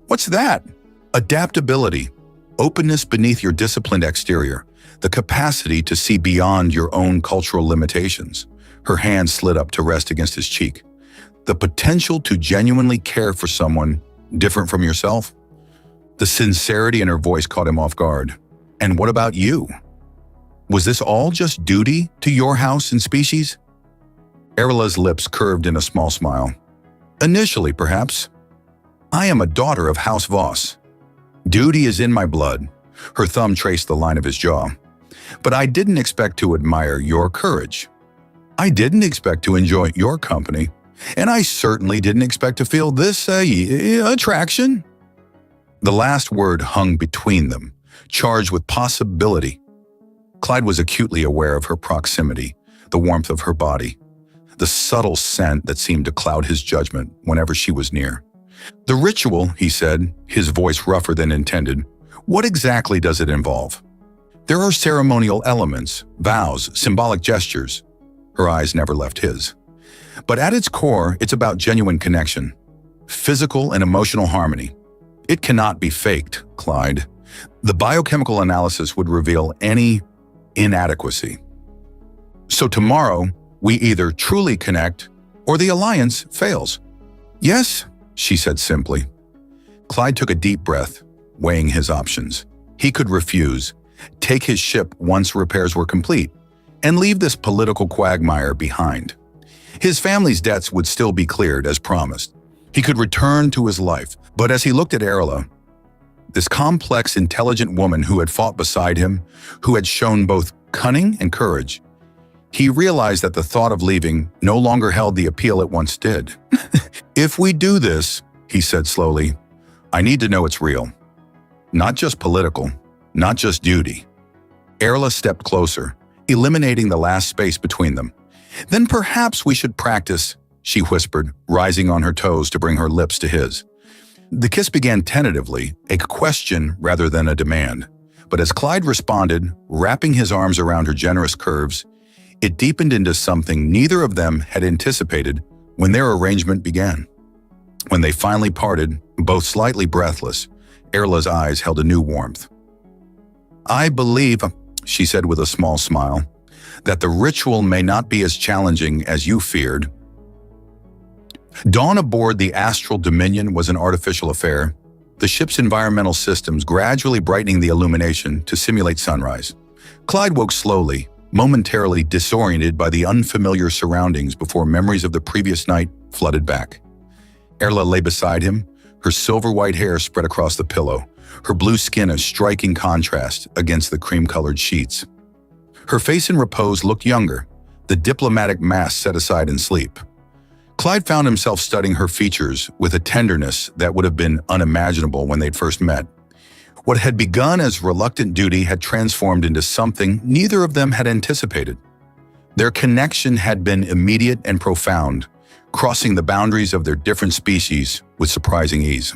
"What's that?" "Adaptability, openness beneath your disciplined exterior, the capacity to see beyond your own cultural limitations." Her hand slid up to rest against his cheek. "The potential to genuinely care for someone different from yourself." The sincerity in her voice caught him off guard. "And what about you? Was this all just duty to your house and species?" Erla's lips curved in a small smile. "Initially, perhaps. I am a daughter of House Voss. Duty is in my blood." Her thumb traced the line of his jaw. "But I didn't expect to admire your courage. I didn't expect to enjoy your company. And I certainly didn't expect to feel this attraction." The last word hung between them, charged with possibility. Clyde was acutely aware of her proximity, the warmth of her body, the subtle scent that seemed to cloud his judgment whenever she was near. "The ritual," he said, his voice rougher than intended, "what exactly does it involve?" "There are ceremonial elements, vows, symbolic gestures." Her eyes never left his. "But at its core, it's about genuine connection, physical and emotional harmony. It cannot be faked, Clyde. The biochemical analysis would reveal any inadequacy. So tomorrow, we either truly connect or the alliance fails." "Yes," she said simply. Clyde took a deep breath, weighing his options. He could refuse, take his ship once repairs were complete, and leave this political quagmire behind. His family's debts would still be cleared as promised. He could return to his life, but as he looked at Erla, this complex, intelligent woman who had fought beside him, who had shown both cunning and courage, he realized that the thought of leaving no longer held the appeal it once did. "If we do this," he said slowly, "I need to know it's real. Not just political, not just duty." Erla stepped closer, eliminating the last space between them. "Then perhaps we should practice," she whispered, rising on her toes to bring her lips to his. The kiss began tentatively, a question rather than a demand. But as Clyde responded, wrapping his arms around her generous curves, it deepened into something neither of them had anticipated when their arrangement began. When they finally parted, both slightly breathless, Erla's eyes held a new warmth. "I believe," she said with a small smile, "that the ritual may not be as challenging as you feared." Dawn aboard the Astral Dominion was an artificial affair, the ship's environmental systems gradually brightening the illumination to simulate sunrise. Clyde woke slowly, momentarily disoriented by the unfamiliar surroundings before memories of the previous night flooded back. Erla lay beside him, her silver-white hair spread across the pillow, her blue skin a striking contrast against the cream-colored sheets. Her face in repose looked younger, the diplomatic mask set aside in sleep. Clyde found himself studying her features with a tenderness that would have been unimaginable when they'd first met. What had begun as reluctant duty had transformed into something neither of them had anticipated. Their connection had been immediate and profound, crossing the boundaries of their different species with surprising ease.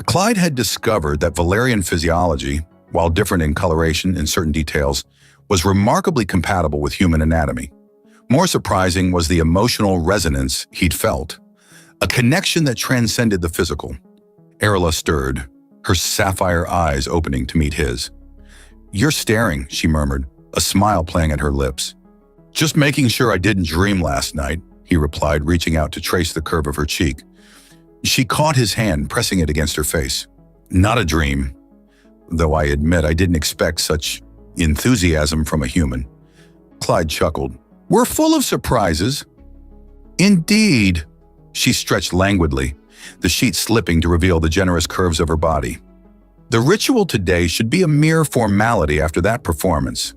Clyde had discovered that Valerian physiology, while different in coloration and certain details, was remarkably compatible with human anatomy. More surprising was the emotional resonance he'd felt, a connection that transcended the physical. Erla stirred, her sapphire eyes opening to meet his. "You're staring," she murmured, a smile playing at her lips. "Just making sure I didn't dream last night," he replied, reaching out to trace the curve of her cheek. She caught his hand, pressing it against her face. "Not a dream, though I admit I didn't expect such enthusiasm from a human." Clyde chuckled. "We're full of surprises." "Indeed." She stretched languidly, the sheet slipping to reveal the generous curves of her body. The ritual today should be a mere formality after that performance.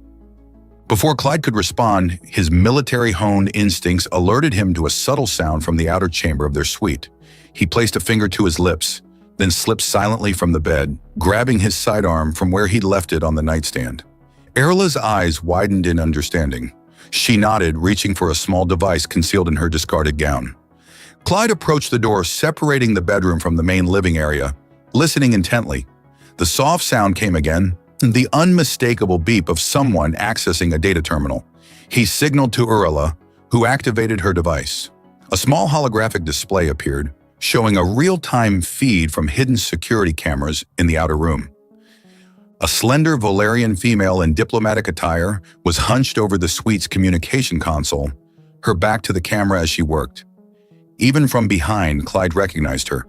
Before Clyde could respond, his military-honed instincts alerted him to a subtle sound from the outer chamber of their suite. He placed a finger to his lips, then slipped silently from the bed, grabbing his sidearm from where he'd left it on the nightstand. Erla's eyes widened in understanding. She nodded, reaching for a small device concealed in her discarded gown. Clyde approached the door separating the bedroom from the main living area, listening intently. The soft sound came again, the unmistakable beep of someone accessing a data terminal. He signaled to Erla, who activated her device. A small holographic display appeared, showing a real-time feed from hidden security cameras in the outer room. A slender Valerian female in diplomatic attire was hunched over the suite's communication console, her back to the camera as she worked. Even from behind, Clyde recognized her.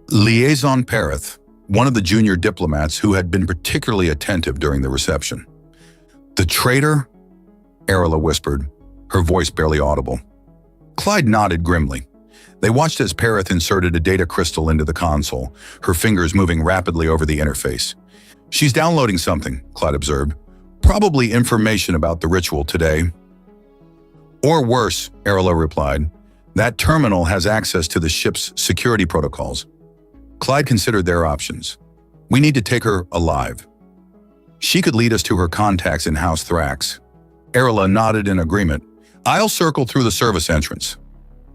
Liaison Perith, one of the junior diplomats who had been particularly attentive during the reception. "The traitor?" Erla whispered, her voice barely audible. Clyde nodded grimly. They watched as Perith inserted a data crystal into the console, her fingers moving rapidly over the interface. "She's downloading something," Clyde observed. "Probably information about the ritual today." "Or worse," Erla replied. "That terminal has access to the ship's security protocols." Clyde considered their options. "We need to take her alive. She could lead us to her contacts in House Thrax." Erla nodded in agreement. "I'll circle through the service entrance.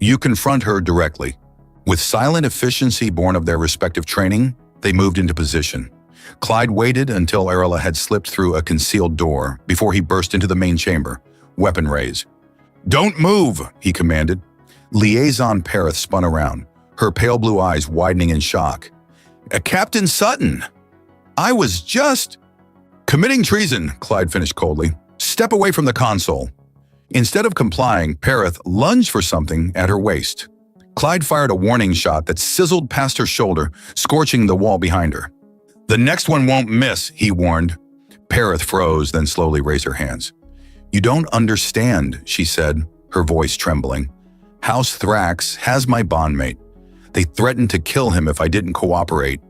You confront her directly." With silent efficiency born of their respective training, they moved into position. Clyde waited until Erla had slipped through a concealed door before he burst into the main chamber, weapon raised. "Don't move," he commanded. Liaison Perith spun around, her pale blue eyes widening in shock. "Captain Sutton! I was just—" "Committing treason," Clyde finished coldly. "Step away from the console." Instead of complying, Perith lunged for something at her waist. Clyde fired a warning shot that sizzled past her shoulder, scorching the wall behind her. "The next one won't miss," he warned. Perith froze, then slowly raised her hands. "You don't understand," she said, her voice trembling. "House Thrax has my bondmate. They threatened to kill him if I didn't cooperate."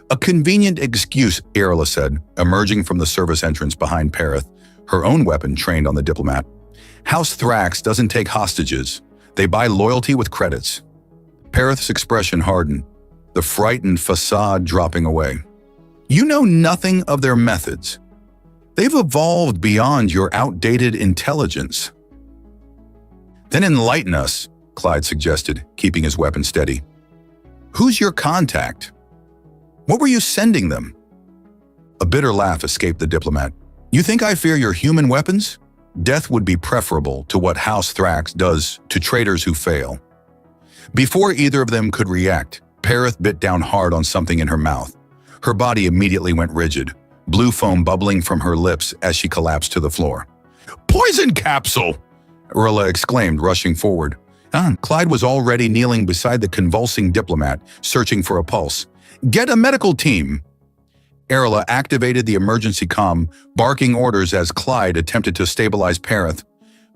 "A convenient excuse," Erla said, emerging from the service entrance behind Perith, her own weapon trained on the diplomat. "House Thrax doesn't take hostages. They buy loyalty with credits." Perith's expression hardened, the frightened facade dropping away. "You know nothing of their methods. They've evolved beyond your outdated intelligence." "Then enlighten us," Clyde suggested, keeping his weapon steady. "Who's your contact? What were you sending them?" A bitter laugh escaped the diplomat. "You think I fear your human weapons? Death would be preferable to what House Thrax does to traitors who fail." Before either of them could react, Perith bit down hard on something in her mouth. Her body immediately went rigid, blue foam bubbling from her lips as she collapsed to the floor. "Poison capsule!" Erla exclaimed, rushing forward. Clyde was already kneeling beside the convulsing diplomat, searching for a pulse. "Get a medical team!" Erla activated the emergency comm, barking orders as Clyde attempted to stabilize Perith.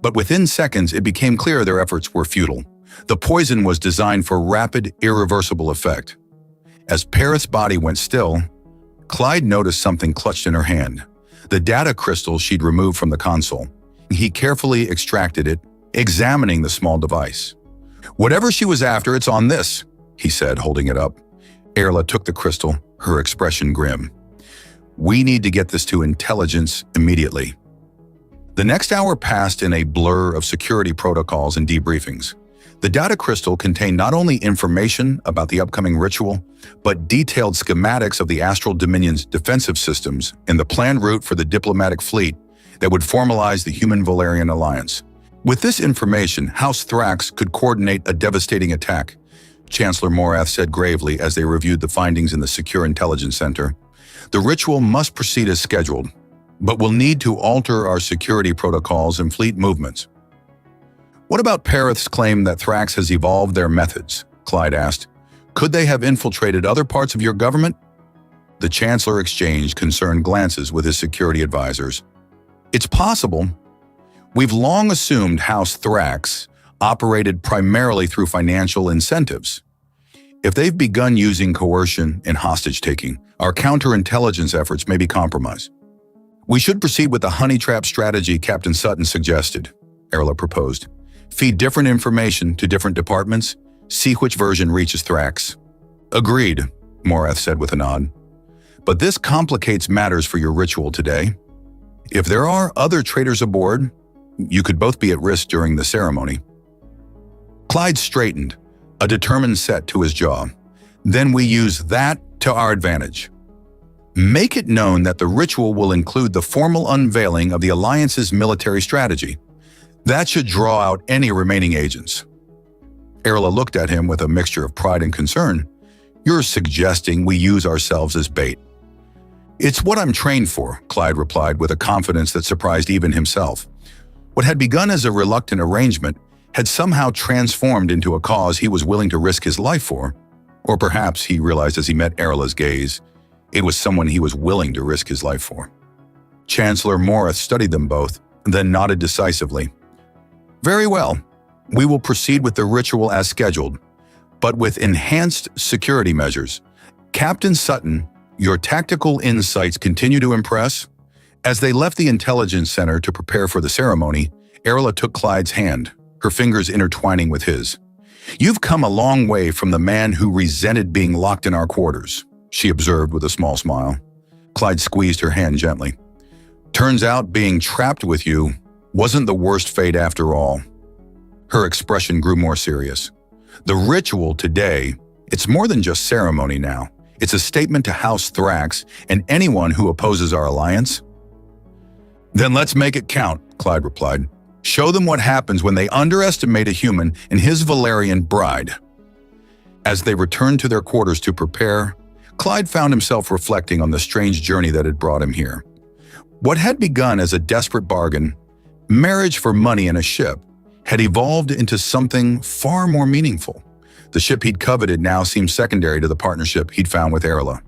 But within seconds, it became clear their efforts were futile. The poison was designed for rapid, irreversible effect. As Perith's body went still, Clyde noticed something clutched in her hand. The data crystal she'd removed from the console. He carefully extracted it, examining the small device. "Whatever she was after, it's on this," he said, holding it up. Erla took the crystal, her expression grim. "We need to get this to intelligence immediately." The next hour passed in a blur of security protocols and debriefings. The data crystal contained not only information about the upcoming ritual, but detailed schematics of the Astral Dominion's defensive systems and the planned route for the diplomatic fleet that would formalize the Human-Valerian alliance. With this information, House Thrax could coordinate a devastating attack, Chancellor Morath said gravely as they reviewed the findings in the Secure Intelligence Center. "The ritual must proceed as scheduled, but we'll need to alter our security protocols and fleet movements." "What about Perith's claim that Thrax has evolved their methods?" Clyde asked. "Could they have infiltrated other parts of your government?" The Chancellor exchanged concerned glances with his security advisors. "It's possible. We've long assumed House Thrax operated primarily through financial incentives. If they've begun using coercion and hostage-taking, our counterintelligence efforts may be compromised." "We should proceed with the honey trap strategy Captain Sutton suggested," Erla proposed. "Feed different information to different departments, see which version reaches Thrax." "Agreed," Morath said with a nod. "But this complicates matters for your ritual today. If there are other traitors aboard, you could both be at risk during the ceremony." Clyde straightened, a determined set to his jaw. "Then we use that to our advantage. Make it known that the ritual will include the formal unveiling of the Alliance's military strategy. That should draw out any remaining agents." Erla looked at him with a mixture of pride and concern. "You're suggesting we use ourselves as bait." "It's what I'm trained for," Clyde replied with a confidence that surprised even himself. What had begun as a reluctant arrangement had somehow transformed into a cause he was willing to risk his life for. Or perhaps, he realized as he met Erla's gaze, it was someone he was willing to risk his life for. Chancellor Morath studied them both, then nodded decisively. "Very well. We will proceed with the ritual as scheduled, but with enhanced security measures. Captain Sutton, your tactical insights continue to impress." As they left the intelligence center to prepare for the ceremony, Erla took Clyde's hand, her fingers intertwining with his. "You've come a long way from the man who resented being locked in our quarters," she observed with a small smile. Clyde squeezed her hand gently. "Turns out being trapped with you wasn't the worst fate after all." Her expression grew more serious. "The ritual today, it's more than just ceremony now. It's a statement to House Thrax and anyone who opposes our alliance." "Then let's make it count," Clyde replied. "Show them what happens when they underestimate a human and his Valerian bride." As they returned to their quarters to prepare, Clyde found himself reflecting on the strange journey that had brought him here. What had begun as a desperate bargain, marriage for money and a ship, had evolved into something far more meaningful. The ship he'd coveted now seemed secondary to the partnership he'd found with Erla.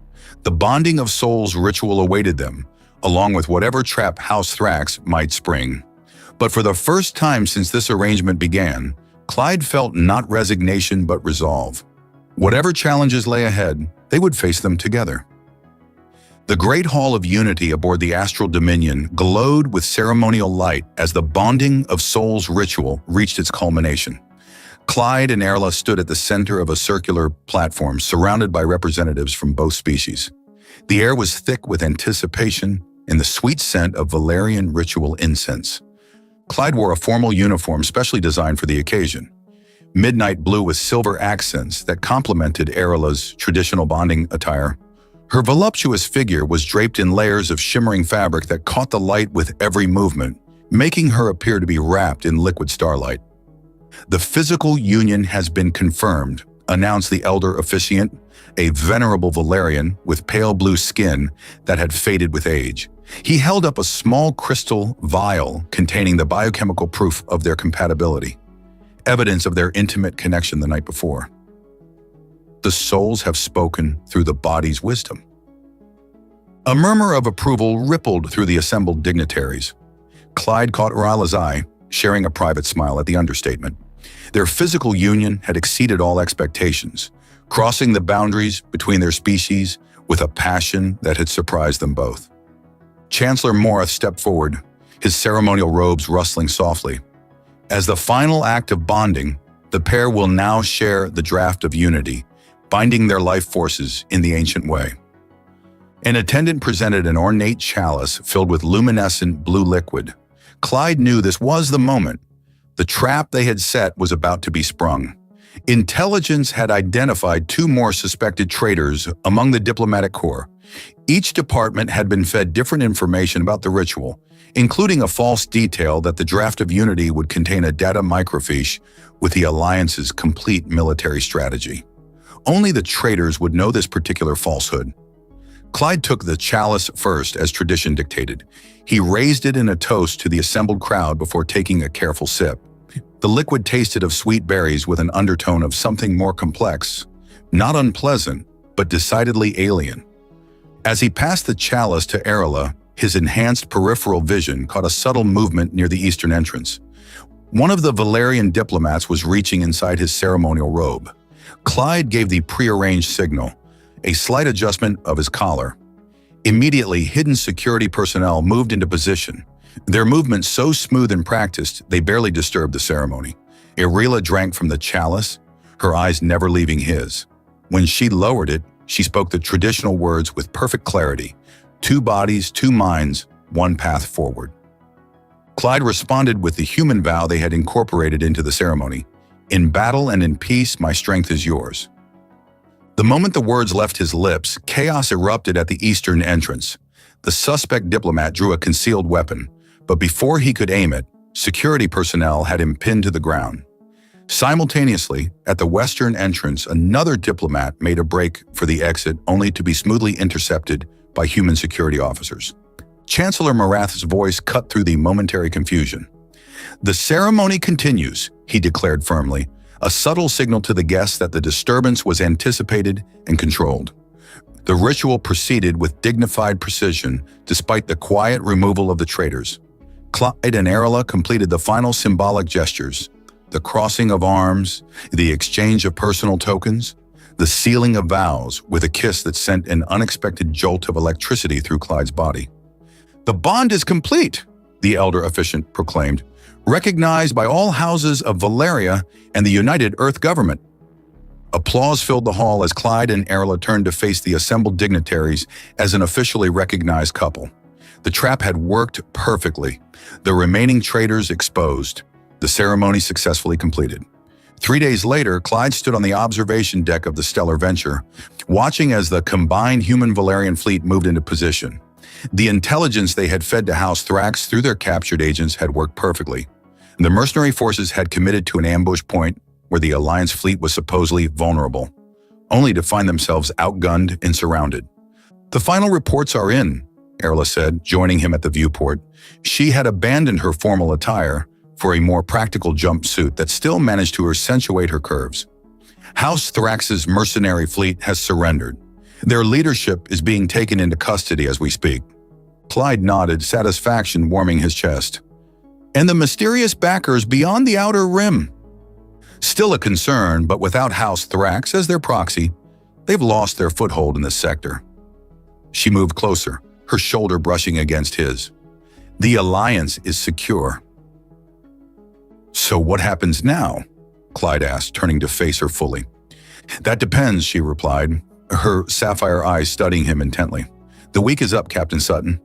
The bonding of souls ritual awaited them, along with whatever trap House Thrax might spring. But for the first time since this arrangement began, Clyde felt not resignation but resolve. Whatever challenges lay ahead, they would face them together. The Great Hall of Unity aboard the Astral Dominion glowed with ceremonial light as the bonding of souls ritual reached its culmination. Clyde and Erla stood at the center of a circular platform surrounded by representatives from both species. The air was thick with anticipation and the sweet scent of Valerian ritual incense. Clyde wore a formal uniform specially designed for the occasion, midnight blue with silver accents that complemented Erla's traditional bonding attire. Her voluptuous figure was draped in layers of shimmering fabric that caught the light with every movement, making her appear to be wrapped in liquid starlight. "The physical union has been confirmed," announced the elder officiant, a venerable Valerian with pale blue skin that had faded with age. He held up a small crystal vial containing the biochemical proof of their compatibility, evidence of their intimate connection the night before. "The souls have spoken through the body's wisdom." A murmur of approval rippled through the assembled dignitaries. Clyde caught Rayla's eye, sharing a private smile at the understatement. Their physical union had exceeded all expectations, crossing the boundaries between their species with a passion that had surprised them both. Chancellor Morath stepped forward, his ceremonial robes rustling softly. As the final act of bonding, the pair will now share the draft of unity, binding their life forces in the ancient way. An attendant presented an ornate chalice filled with luminescent blue liquid. Clyde knew this was the moment. The trap they had set was about to be sprung. Intelligence had identified 2 more suspected traitors among the diplomatic corps. Each department had been fed different information about the ritual, including a false detail that the draft of unity would contain a data microfiche with the Alliance's complete military strategy. Only the traitors would know this particular falsehood. Clyde took the chalice first, as tradition dictated. He raised it in a toast to the assembled crowd before taking a careful sip. The liquid tasted of sweet berries with an undertone of something more complex, not unpleasant, but decidedly alien. As he passed the chalice to Arela, his enhanced peripheral vision caught a subtle movement near the eastern entrance. One of the Valerian diplomats was reaching inside his ceremonial robe. Clyde gave the prearranged signal, a slight adjustment of his collar. Immediately, hidden security personnel moved into position. Their movements so smooth and practiced, they barely disturbed the ceremony. Arela drank from the chalice, her eyes never leaving his. When she lowered it, she spoke the traditional words with perfect clarity. 2 bodies, 2 minds, 1 path forward. Clyde responded with the human vow they had incorporated into the ceremony. In battle and in peace, my strength is yours. The moment the words left his lips, chaos erupted at the eastern entrance. The suspect diplomat drew a concealed weapon, but before he could aim it, security personnel had him pinned to the ground. Simultaneously, at the western entrance, another diplomat made a break for the exit only to be smoothly intercepted by human security officers. Chancellor Morath's voice cut through the momentary confusion. "The ceremony continues," he declared firmly, a subtle signal to the guests that the disturbance was anticipated and controlled. The ritual proceeded with dignified precision despite the quiet removal of the traitors. Clyde and Arela completed the final symbolic gestures, the crossing of arms, the exchange of personal tokens, the sealing of vows with a kiss that sent an unexpected jolt of electricity through Clyde's body. "The bond is complete," the elder officiant proclaimed, "recognized by all houses of Valeria and the United Earth government." Applause filled the hall as Clyde and Arela turned to face the assembled dignitaries as an officially recognized couple. The trap had worked perfectly. The remaining traitors exposed. The ceremony successfully completed. 3 days later, Clyde stood on the observation deck of the Stellar Venture, watching as the combined human-Valerian fleet moved into position. The intelligence they had fed to House Thrax through their captured agents had worked perfectly. The mercenary forces had committed to an ambush point where the Alliance fleet was supposedly vulnerable, only to find themselves outgunned and surrounded. "The final reports are in," Arela said, joining him at the viewport. She had abandoned her formal attire for a more practical jumpsuit that still managed to accentuate her curves. "House Thrax's mercenary fleet has surrendered. Their leadership is being taken into custody as we speak." Clyde nodded, satisfaction warming his chest. "And the mysterious backers beyond the Outer Rim?" "Still a concern, but without House Thrax as their proxy, they've lost their foothold in this sector." She moved closer, her shoulder brushing against his. "The Alliance is secure." "So what happens now?" Clyde asked, turning to face her fully. "That depends," she replied, her sapphire eyes studying him intently. "The week is up, Captain Sutton.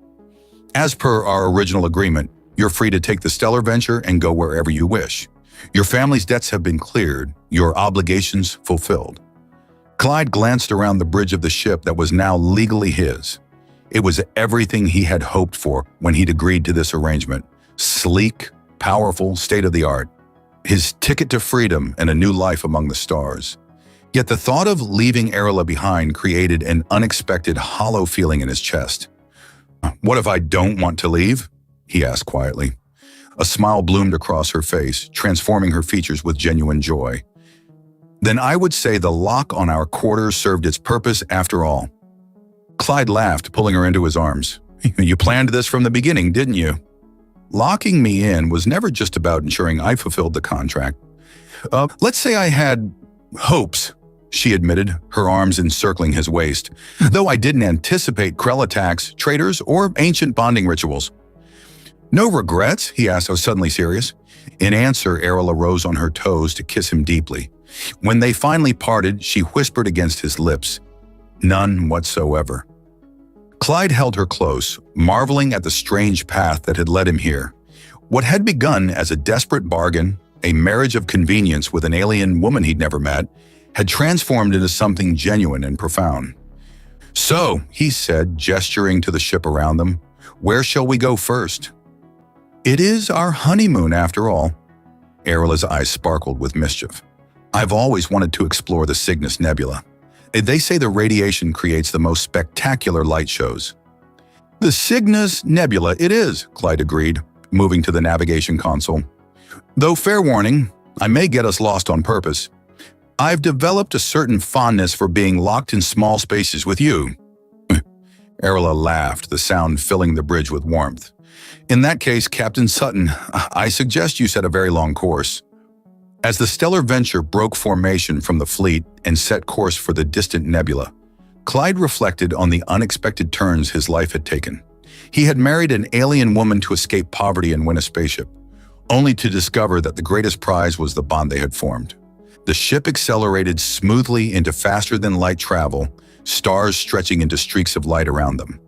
As per our original agreement, you're free to take the Stellar Venture and go wherever you wish. Your family's debts have been cleared, your obligations fulfilled." Clyde glanced around the bridge of the ship that was now legally his. It was everything he had hoped for when he'd agreed to this arrangement. Sleek, powerful, state-of-the-art. His ticket to freedom and a new life among the stars. Yet the thought of leaving Arela behind created an unexpected hollow feeling in his chest. "What if I don't want to leave?" he asked quietly. A smile bloomed across her face, transforming her features with genuine joy. "Then I would say the lock on our quarters served its purpose after all." Clyde laughed, pulling her into his arms. You planned this from the beginning, didn't you? Locking me in was never just about ensuring I fulfilled the contract. Let's say I had hopes, she admitted, her arms encircling his waist, though I didn't anticipate Krell attacks, traitors, or ancient bonding rituals. No regrets? He asked, suddenly serious. In answer, Erla rose on her toes to kiss him deeply. When they finally parted, she whispered against his lips, "None whatsoever." Clyde held her close, marveling at the strange path that had led him here. What had begun as a desperate bargain, a marriage of convenience with an alien woman he'd never met, had transformed into something genuine and profound. "So," he said, gesturing to the ship around them, "where shall we go first?" "It is our honeymoon, after all." Erla's eyes sparkled with mischief. "I've always wanted to explore the Cygnus Nebula. They say the radiation creates the most spectacular light shows." "The Cygnus Nebula it is," Clyde agreed, moving to the navigation console. "Though fair warning, I may get us lost on purpose. I've developed a certain fondness for being locked in small spaces with you." Erla laughed, the sound filling the bridge with warmth. "In that case, Captain Sutton, I suggest you set a very long course." As the stellar venture broke formation from the fleet and set course for the distant nebula, Clyde reflected on the unexpected turns his life had taken. He had married an alien woman to escape poverty and win a spaceship, only to discover that the greatest prize was the bond they had formed. The ship accelerated smoothly into faster-than-light travel, stars stretching into streaks of light around them.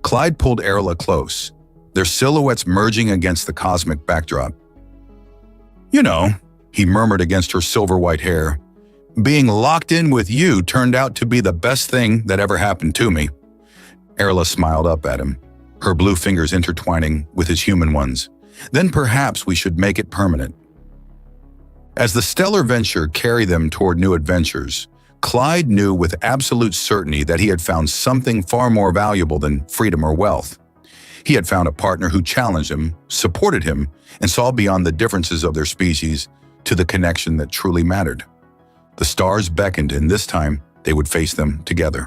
Clyde pulled Erla close, their silhouettes merging against the cosmic backdrop. "You know," he murmured against her silver-white hair, "being locked in with you turned out to be the best thing that ever happened to me." Erla smiled up at him, her blue fingers intertwining with his human ones. "Then perhaps we should make it permanent." As the stellar venture carried them toward new adventures, Clyde knew with absolute certainty that he had found something far more valuable than freedom or wealth. He had found a partner who challenged him, supported him, and saw beyond the differences of their species to the connection that truly mattered. The stars beckoned, and this time they would face them together.